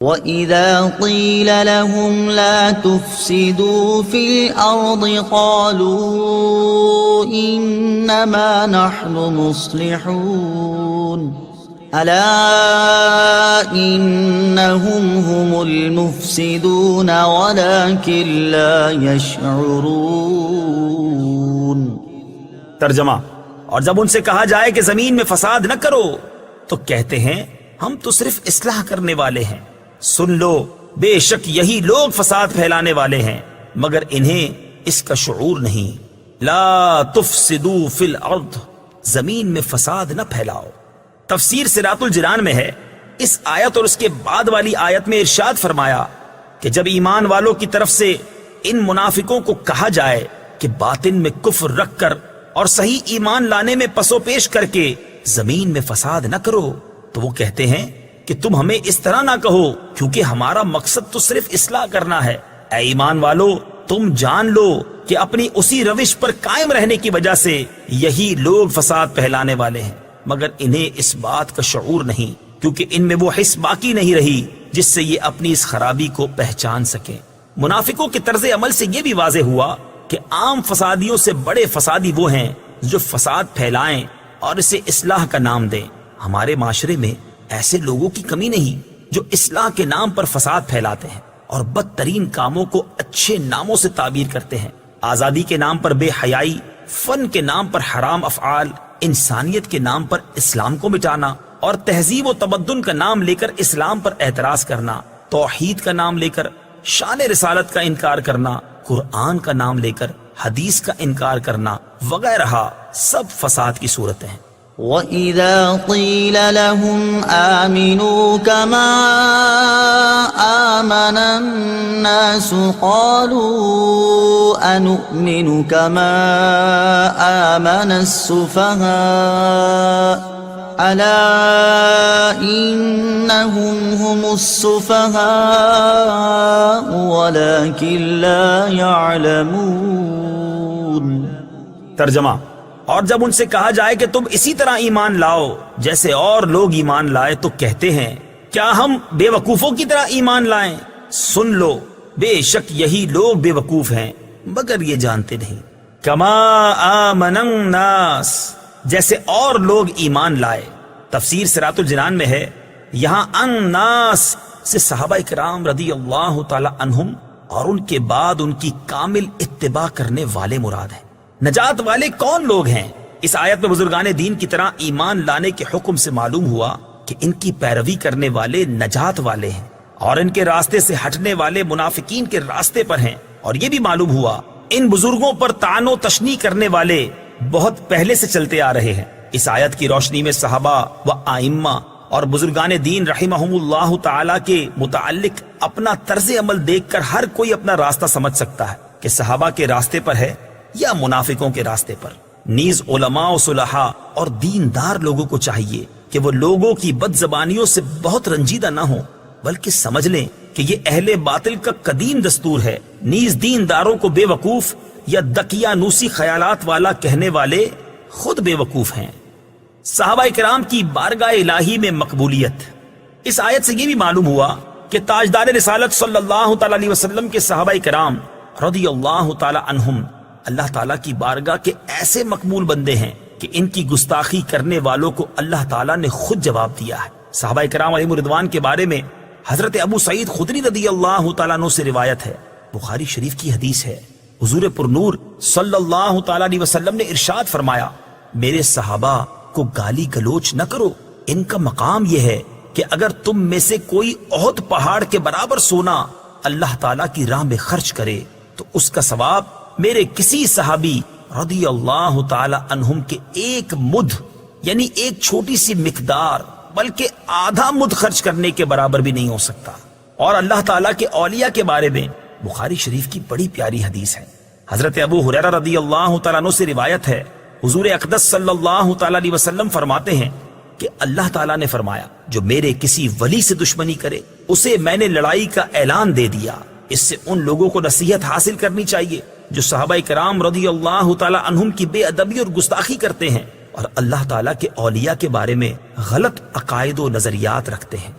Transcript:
وَإِذَا قِيلَ لَهُمْ لَا تُفْسِدُوا فِي الْأَرْضِ قَالُوا إِنَّمَا نَحْنُ مُصْلِحُونَ أَلَا إِنَّهُمْ هُمُ الْمُفْسِدُونَ وَلَكِنْ لَا يَشْعُرُونَ۔ ترجمہ: اور جب ان سے کہا جائے کہ زمین میں فساد نہ کرو تو کہتے ہیں ہم تو صرف اصلاح کرنے والے ہیں۔ سن لو، بے شک یہی لوگ فساد پھیلانے والے ہیں مگر انہیں اس کا شعور نہیں۔ لا تفسدوا فی الارض، زمین میں فساد نہ پھیلاؤ۔ تفسیر صراط الجنان میں ہے، اس آیت اور اس کے بعد والی آیت میں ارشاد فرمایا کہ جب ایمان والوں کی طرف سے ان منافقوں کو کہا جائے کہ باطن میں کفر رکھ کر اور صحیح ایمان لانے میں پسو پیش کر کے زمین میں فساد نہ کرو، تو وہ کہتے ہیں کہ تم ہمیں اس طرح نہ کہو کیونکہ ہمارا مقصد تو صرف اصلاح کرنا ہے۔ اے ایمان والو، تم جان لو کہ اپنی اسی روش پر قائم رہنے کی وجہ سے یہی لوگ فساد پھیلانے والے ہیں مگر انہیں اس بات کا شعور نہیں، کیونکہ ان میں وہ حس باقی نہیں رہی جس سے یہ اپنی اس خرابی کو پہچان سکیں۔ منافقوں کے طرز عمل سے یہ بھی واضح ہوا کہ عام فسادیوں سے بڑے فسادی وہ ہیں جو فساد پھیلائیں اور اسے اصلاح کا نام دیں۔ ہمارے معاشرے میں ایسے لوگوں کی کمی نہیں جو اصلاح کے نام پر فساد پھیلاتے ہیں اور بدترین کاموں کو اچھے ناموں سے تعبیر کرتے ہیں۔ آزادی کے نام پر بے حیائی، فن کے نام پر حرام افعال، انسانیت کے نام پر اسلام کو مٹانا اور تہذیب و تمدن کا نام لے کر اسلام پر اعتراض کرنا، توحید کا نام لے کر شان رسالت کا انکار کرنا، قرآن کا نام لے کر حدیث کا انکار کرنا وغیرہ سب فساد کی صورتیں ہیں۔ وَإِذَا قِيلَ لَهُمْ آمِنُوا كَمَا آمَنَ النَّاسُ قَالُوا أَنُؤْمِنُ كَمَا آمَنَ السُّفَهَاءُ أَلَا إِنَّهُمْ هُمُ السُّفَهَاءُ وَلَكِنْ لَا يَعْلَمُونَ۔ ترجمہ: اور جب ان سے کہا جائے کہ تم اسی طرح ایمان لاؤ جیسے اور لوگ ایمان لائے تو کہتے ہیں کیا ہم بے وقوفوں کی طرح ایمان لائیں؟ سن لو، بے شک یہی لوگ بے وقوف ہیں مگر یہ جانتے نہیں۔ کما آمن الناس، جیسے اور لوگ ایمان لائے۔ تفسیر صراط الجنان میں ہے، یہاں الناس سے صحابہ کرام رضی اللہ تعالی عنہم اور ان کے بعد ان کی کامل اتباع کرنے والے مراد ہیں۔ نجات والے کون لوگ ہیں؟ اس آیت میں بزرگان دین کی طرح ایمان لانے کے حکم سے معلوم ہوا کہ ان کی پیروی کرنے والے نجات والے ہیں اور ان کے راستے سے ہٹنے والے منافقین کے راستے پر ہیں، اور یہ بھی معلوم ہوا ان بزرگوں پر طعن و تشنیع کرنے والے بہت پہلے سے چلتے آ رہے ہیں۔ اس آیت کی روشنی میں صحابہ و آئمہ اور بزرگان دین رحمہم اللہ تعالی کے متعلق اپنا طرز عمل دیکھ کر ہر کوئی اپنا راستہ سمجھ سکتا ہے کہ صحابہ کے راستے پر ہے یا منافقوں کے راستے پر۔ نیز علماء و صلحاء اور دیندار لوگوں کو چاہیے کہ وہ لوگوں کی بد زبانیوں سے بہت رنجیدہ نہ ہوں بلکہ سمجھ لیں کہ یہ اہل باطل کا قدیم دستور ہے۔ نیز دینداروں کو بے وقوف یا دقیانوسی خیالات والا کہنے والے خود بے وقوف ہیں۔ صحابہ کرام کی بارگاہ الہی میں مقبولیت۔ اس آیت سے یہ بھی معلوم ہوا کہ تاجدار رسالت صلی اللہ تعالی علیہ وسلم کے صحابہ کرام رضی اللہ تعالی عنہم اللہ تعالیٰ کی بارگاہ کے ایسے مقبول بندے ہیں کہ ان کی گستاخی کرنے والوں کو اللہ تعالیٰ نے خود جواب دیا ہے۔ صحابہ کرام علیہم رضوان کے بارے میں حضرت ابو سعید خدری رضی اللہ تعالیٰ عنہ سے روایت ہے، بخاری شریف کی حدیث ہے، حضور پرنور صلی اللہ تعالیٰ علیہ وسلم نے ارشاد فرمایا، میرے صحابہ کو گالی گلوچ نہ کرو، ان کا مقام یہ ہے کہ اگر تم میں سے کوئی احد پہاڑ کے برابر سونا اللہ تعالیٰ کی راہ میں خرچ کرے تو اس کا ثواب میرے کسی صحابی رضی اللہ تعالی عنہم کے ایک مدھ یعنی ایک چھوٹی سی مقدار بلکہ آدھا مدھ خرچ کرنے کے برابر بھی نہیں ہو سکتا۔ اور اللہ تعالیٰ کے اولیاء کے بارے میں بخاری شریف کی بڑی پیاری حدیث ہے، حضرت ابو ہریرہ رضی اللہ تعالیٰ عنہ سے روایت ہے، حضور اقدس صلی اللہ تعالیٰ علیہ وسلم فرماتے ہیں کہ اللہ تعالیٰ نے فرمایا جو میرے کسی ولی سے دشمنی کرے اسے میں نے لڑائی کا اعلان دے دیا۔ اس سے ان لوگوں کو نصیحت حاصل کرنی چاہیے جو صحابہ کرام رضی اللہ تعالی عنہم کی بے ادبی اور گستاخی کرتے ہیں اور اللہ تعالیٰ کے اولیاء کے بارے میں غلط عقائد و نظریات رکھتے ہیں۔